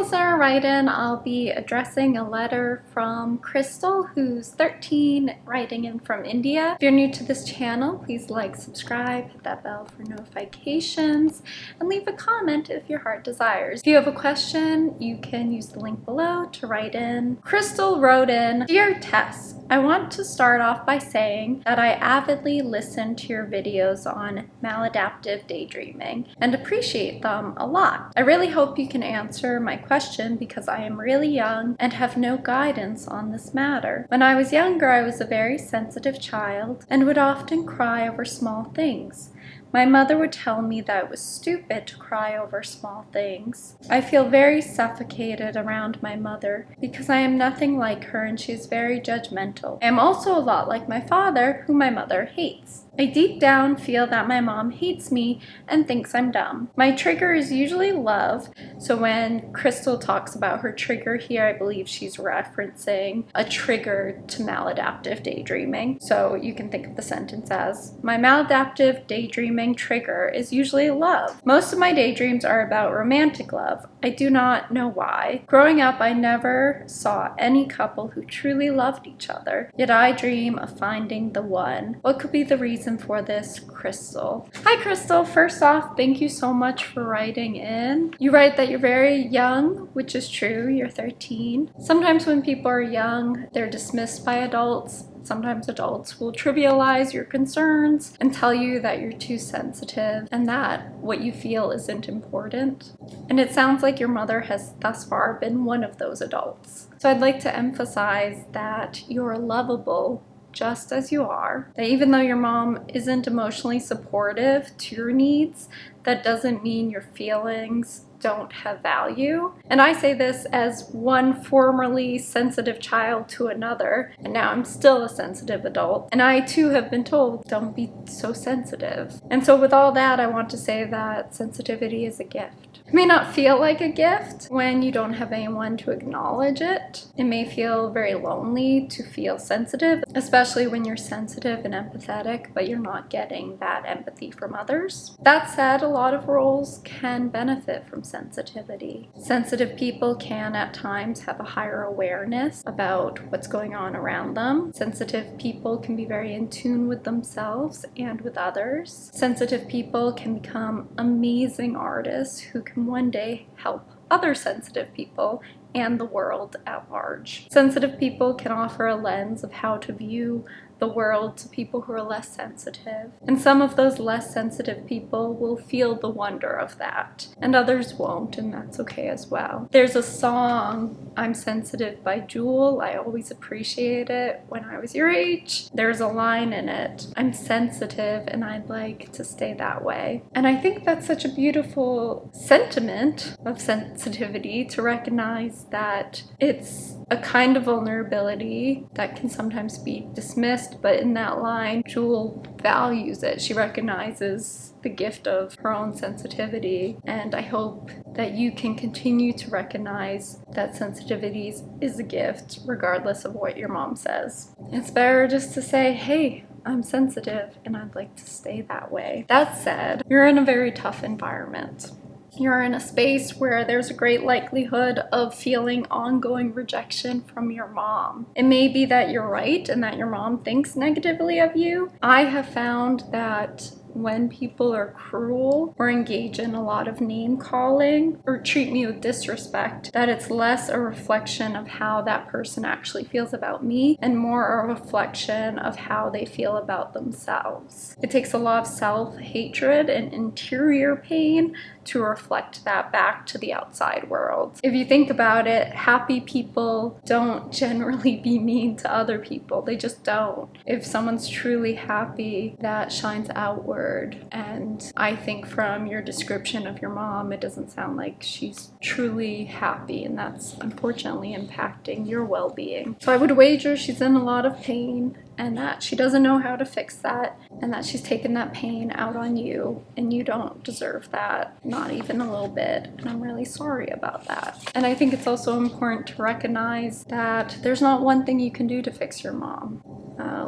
listener write-in, I'll be addressing a letter from Crystal, who's 13, writing in from India. If you're new to this channel, please like, subscribe, hit that bell for notifications, and leave a comment if your heart desires. If you have a question, you can use the link below to write in. Crystal wrote in, "Dear Tess, I want to start off by saying that I avidly listen to your videos on maladaptive daydreaming and appreciate them a lot. I really hope you can answer my question because I am really young and have no guidance on this matter. When I was younger, I was a very sensitive child and would often cry over small things. My mother would tell me that it was stupid to cry over small things. I feel very suffocated around my mother because I am nothing like her and she is very judgmental. I am also a lot like my father, who my mother hates. I deep down feel that my mom hates me and thinks I'm dumb. My trigger is usually love, so when Crystal talks about her trigger here, I believe she's referencing a trigger to maladaptive daydreaming. So you can think of the sentence as, my maladaptive daydreaming trigger is usually love. Most of my daydreams are about romantic love. I do not know why. Growing up, I never saw any couple who truly loved each other, yet I dream of finding the one. What could be the reason for this, Crystal?" Hi Crystal, first off, thank you so much for writing in. You write that you're very young, which is true, you're 13. Sometimes when people are young, they're dismissed by adults. Sometimes adults will trivialize your concerns and tell you that you're too sensitive and that what you feel isn't important. And it sounds like your mother has thus far been one of those adults. So I'd like to emphasize that you're lovable just as you are, that even though your mom isn't emotionally supportive to your needs, that doesn't mean your feelings don't have value. And I say this as one formerly sensitive child to another, and now I'm still a sensitive adult. And I too have been told, don't be so sensitive. And so with all that, I want to say that sensitivity is a gift. It may not feel like a gift when you don't have anyone to acknowledge it. It may feel very lonely to feel sensitive, especially when you're sensitive and empathetic, but you're not getting that empathy from others. That said, a lot of roles can benefit from sensitivity. Sensitive people can at times have a higher awareness about what's going on around them. Sensitive people can be very in tune with themselves and with others. Sensitive people can become amazing artists who can one day help other sensitive people and the world at large. Sensitive people can offer a lens of how to view the world to people who are less sensitive. And some of those less sensitive people will feel the wonder of that, and others won't, and that's okay as well. There's a song, I'm Sensitive by Jewel. I always appreciate it when I was your age. There's a line in it, I'm sensitive and I'd like to stay that way. And I think that's such a beautiful sentiment of sensitivity, to recognize that it's a kind of vulnerability that can sometimes be dismissed, but in that line, Jewel values it. She recognizes the gift of her own sensitivity, and I hope that you can continue to recognize that sensitivity is a gift, regardless of what your mom says. It's better just to say, hey, I'm sensitive and I'd like to stay that way. That said, you're in a very tough environment. You're in a space where there's a great likelihood of feeling ongoing rejection from your mom. It may be that you're right and that your mom thinks negatively of you. I have found that when people are cruel or engage in a lot of name calling or treat me with disrespect, that it's less a reflection of how that person actually feels about me and more a reflection of how they feel about themselves. It takes a lot of self-hatred and interior pain to reflect that back to the outside world. If you think about it, happy people don't generally be mean to other people. They just don't. If someone's truly happy, that shines outward. And I think from your description of your mom, it doesn't sound like she's truly happy, and that's unfortunately impacting your well-being. So I would wager she's in a lot of pain, and that she doesn't know how to fix that, and that she's taken that pain out on you, and you don't deserve that, not even a little bit, and I'm really sorry about that. And I think it's also important to recognize that there's not one thing you can do to fix your mom.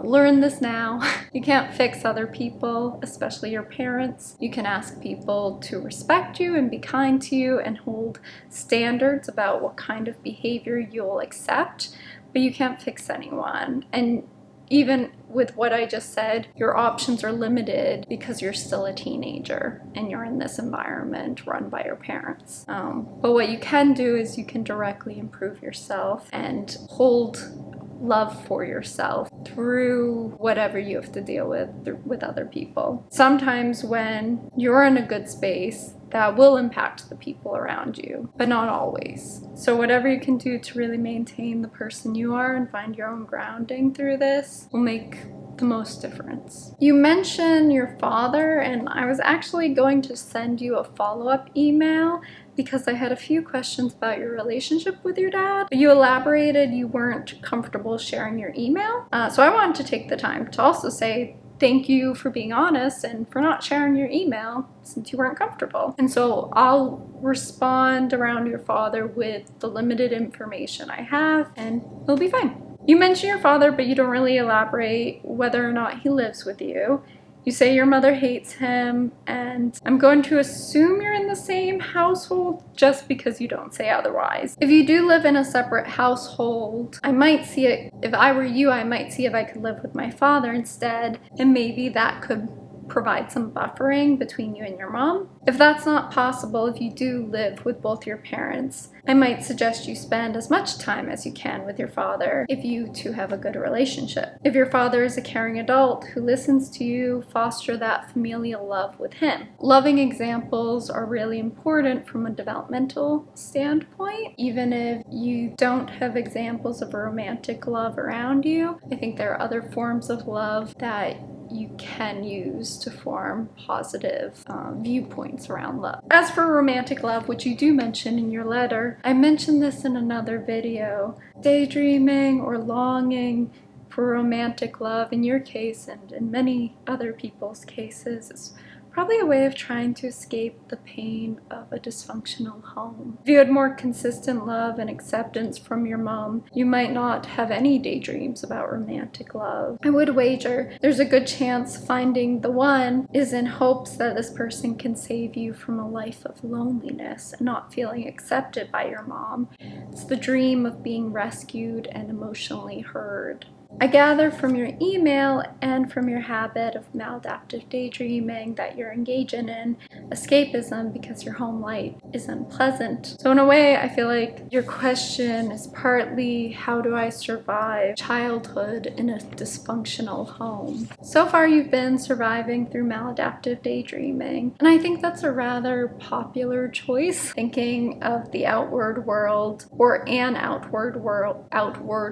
Learn this now. You can't fix other people, especially your parents. You can ask people to respect you and be kind to you and hold standards about what kind of behavior you'll accept, but you can't fix anyone. And even with what I just said, your options are limited because you're still a teenager and you're in this environment run by your parents. But what you can do is you can directly improve yourself and hold love for yourself through whatever you have to deal with other people. Sometimes when you're in a good space, that will impact the people around you, but not always. So whatever you can do to really maintain the person you are and find your own grounding through this will make the most difference. You mentioned your father, and I was actually going to send you a follow-up email because I had a few questions about your relationship with your dad. But you elaborated you weren't comfortable sharing your email. So I wanted to take the time to also say thank you for being honest and for not sharing your email since you weren't comfortable. And so I'll respond around your father with the limited information I have, and it'll be fine. You mention your father, but you don't really elaborate whether or not he lives with you. You say your mother hates him, and I'm going to assume you're in the same household just because you don't say otherwise. If you do live in a separate household, I might see it, if I were you, I might see if I could live with my father instead, and maybe that could provide some buffering between you and your mom. If that's not possible, if you do live with both your parents, I might suggest you spend as much time as you can with your father if you two have a good relationship. If your father is a caring adult who listens to you, foster that familial love with him. Loving examples are really important from a developmental standpoint. Even if you don't have examples of romantic love around you, I think there are other forms of love that you can use to form positive viewpoints around love. As for romantic love, which you do mention in your letter, I mentioned this in another video. Daydreaming or longing for romantic love in your case and in many other people's cases is probably a way of trying to escape the pain of a dysfunctional home. If you had more consistent love and acceptance from your mom, you might not have any daydreams about romantic love. I would wager there's a good chance finding the one is in hopes that this person can save you from a life of loneliness and not feeling accepted by your mom. It's the dream of being rescued and emotionally heard. I gather from your email and from your habit of maladaptive daydreaming that you're engaging in escapism because your home life isn't pleasant. So in a way, I feel like your question is partly, how do I survive childhood in a dysfunctional home? So far, you've been surviving through maladaptive daydreaming, and I think that's a rather popular choice, thinking of the outward world or an outward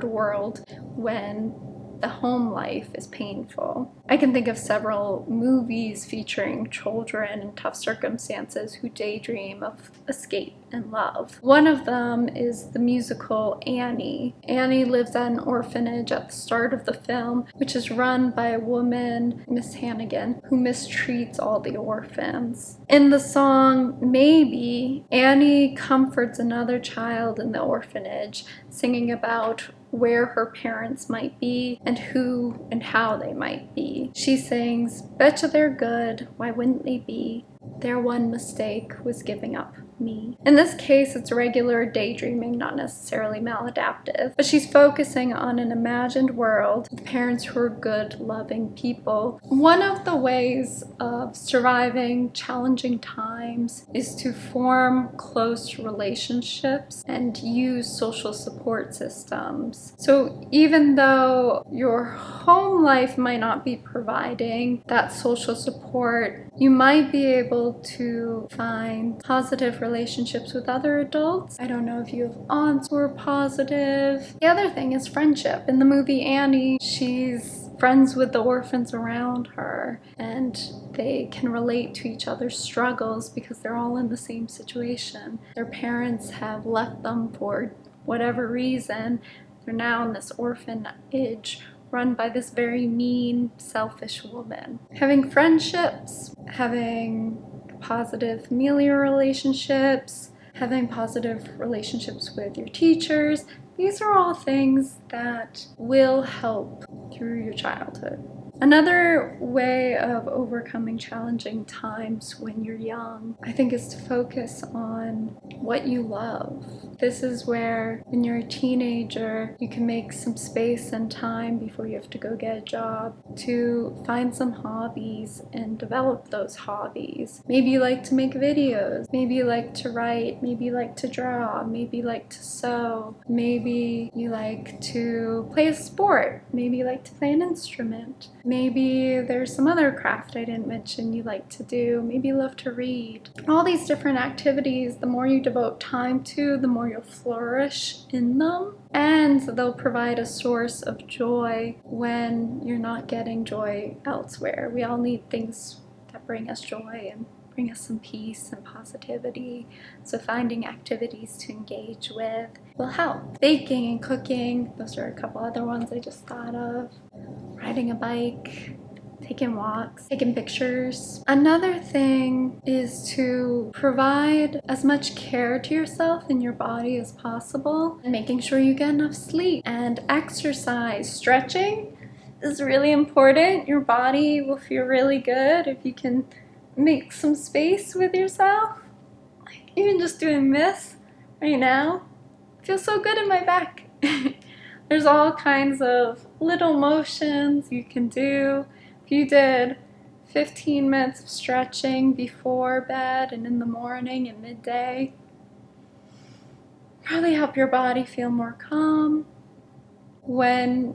world when the home life is painful. I can think of several movies featuring children in tough circumstances who daydream of escape and love. One of them is the musical Annie. Annie lives at an orphanage at the start of the film, which is run by a woman, Miss Hannigan, who mistreats all the orphans. In the song Maybe, Annie comforts another child in the orphanage, singing about where her parents might be and who and how they might be. She sings, "Betcha they're good, why wouldn't they be? Their one mistake was giving up me." In this case, it's regular daydreaming, not necessarily maladaptive, but she's focusing on an imagined world with parents who are good, loving people. One of the ways of surviving challenging times is to form close relationships and use social support systems. So even though your home life might not be providing that social support, you might be able to find positive relationships with other adults. I don't know if you have aunts who are positive. The other thing is friendship. In the movie Annie, she's friends with the orphans around her, and they can relate to each other's struggles because they're all in the same situation. Their parents have left them for whatever reason. They're now in this orphanage run by this very mean, selfish woman. Having friendships, having positive familial relationships, having positive relationships with your teachers, These are all things that will help through your childhood. Another way of overcoming challenging times when you're young, I think, is to focus on what you love. This is where, when you're a teenager, you can make some space and time before you have to go get a job to find some hobbies and develop those hobbies. Maybe you like to make videos, maybe you like to write, maybe you like to draw, maybe you like to sew, maybe you like to play a sport, maybe you like to play an instrument. Maybe there's some other craft I didn't mention you like to do. Maybe you love to read. All these different activities, the more you devote time to, the more you'll flourish in them. And they'll provide a source of joy when you're not getting joy elsewhere. We all need things that bring us joy and bring us some peace and positivity. So finding activities to engage with will help. Baking and cooking, those are a couple other ones I just thought of. Riding a bike, taking walks, taking pictures. Another thing is to provide as much care to yourself and your body as possible, and making sure you get enough sleep and exercise. Stretching is really important. Your body will feel really good if you can make some space with yourself. Like even just doing this right now, I feel so good in my back. There's all kinds of little motions you can do. If you did 15 minutes of stretching before bed and in the morning and midday, probably help your body feel more calm. When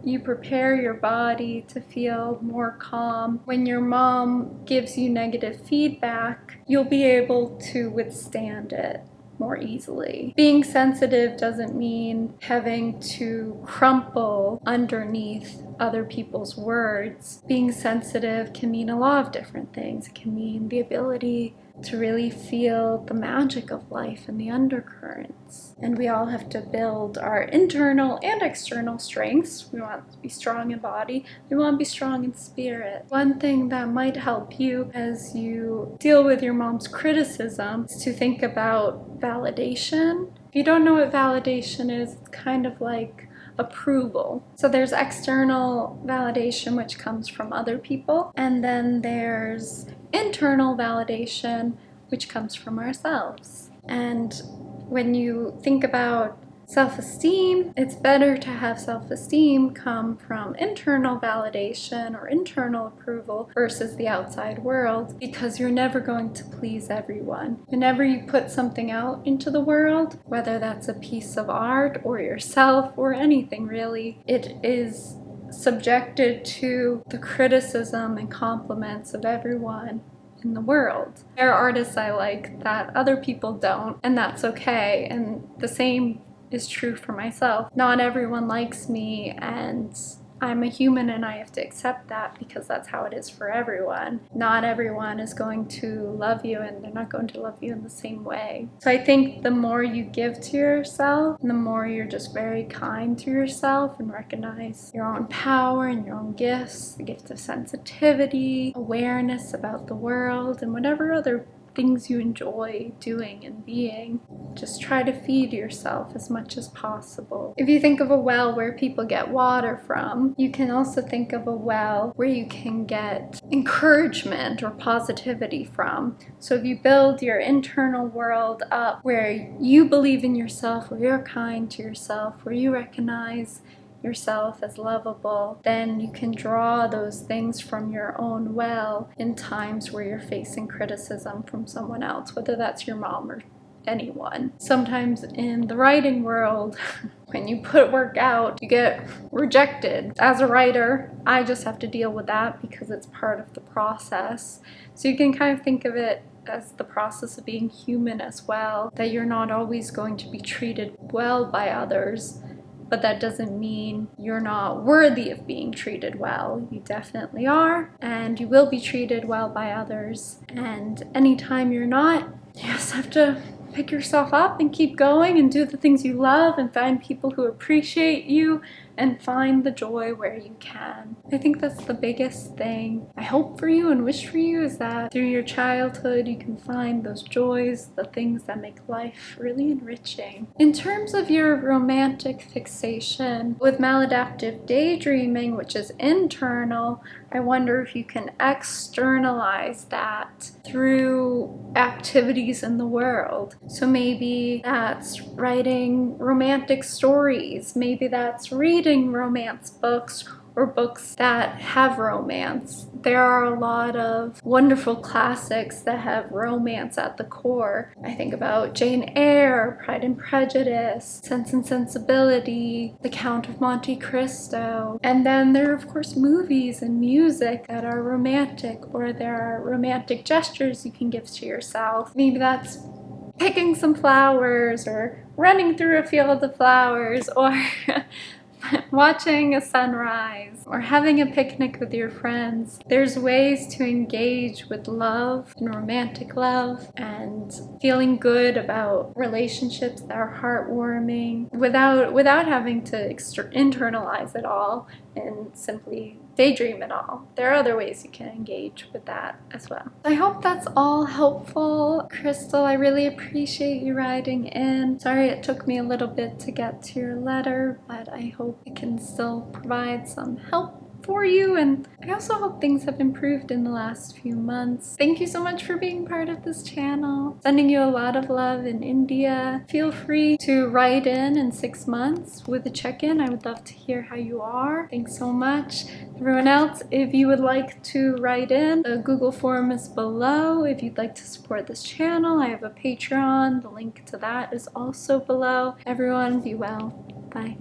you prepare your body to feel more calm, when your mom gives you negative feedback, you'll be able to withstand it more easily. Being sensitive doesn't mean having to crumple underneath other people's words. Being sensitive can mean a lot of different things. It can mean the ability to really feel the magic of life and the undercurrents. And we all have to build our internal and external strengths. We want to be strong in body. We want to be strong in spirit. One thing that might help you as you deal with your mom's criticism is to think about validation. If you don't know what validation is, it's kind of like approval. So there's external validation, which comes from other people, and then there's internal validation, which comes from ourselves. And when you think about self-esteem, it's better to have self-esteem come from internal validation or internal approval versus the outside world, because you're never going to please everyone. Whenever you put something out into the world, whether that's a piece of art or yourself or anything really, it is subjected to the criticism and compliments of everyone in the world. There are artists I like that other people don't, and that's okay. And the same is true for myself. Not everyone likes me, and I'm a human and I have to accept that because that's how it is for everyone. Not everyone is going to love you, and they're not going to love you in the same way. So I think the more you give to yourself, and the more you're just very kind to yourself and recognize your own power and your own gifts, the gift of sensitivity, awareness about the world, and whatever other things you enjoy doing and being, just try to feed yourself as much as possible. If you think of a well where people get water from, you can also think of a well where you can get encouragement or positivity from. So if you build your internal world up where you believe in yourself, where you're kind to yourself, where you recognize yourself as lovable, then you can draw those things from your own well in times where you're facing criticism from someone else, whether that's your mom or anyone. Sometimes in the writing world, when you put work out, you get rejected. As a writer, I just have to deal with that because it's part of the process. So you can kind of think of it as the process of being human as well, that you're not always going to be treated well by others, but that doesn't mean you're not worthy of being treated well. You definitely are, and you will be treated well by others. And anytime you're not, you just have to pick yourself up and keep going and do the things you love and find people who appreciate you and find the joy where you can. I think that's the biggest thing I hope for you and wish for you, is that through your childhood you can find those joys, the things that make life really enriching. In terms of your romantic fixation, with maladaptive daydreaming, which is internal, I wonder if you can externalize that through activities in the world. So maybe that's writing romantic stories, maybe that's reading romance books or books that have romance. There are a lot of wonderful classics that have romance at the core. I think about Jane Eyre, Pride and Prejudice, Sense and Sensibility, The Count of Monte Cristo. And then there are of course movies and music that are romantic, or there are romantic gestures you can give to yourself. Maybe that's picking some flowers, or running through a field of flowers, or watching a sunrise, or having a picnic with your friends. There's ways to engage with love and romantic love and feeling good about relationships that are heartwarming without having to internalize it all and simply daydream it all. There are other ways you can engage with that as well. I hope that's all helpful. Crystal, I really appreciate you writing in. Sorry it took me a little bit to get to your letter, but I hope it can still provide some help for you, and I also hope things have improved in the last few months. Thank you so much for being part of this channel. Sending you a lot of love in India. Feel free to write in 6 months with a check-in. I would love to hear how you are. Thanks so much. Everyone else, if you would like to write in, the Google form is below. If you'd like to support this channel, I have a Patreon. The link to that is also below. Everyone, be well. Bye.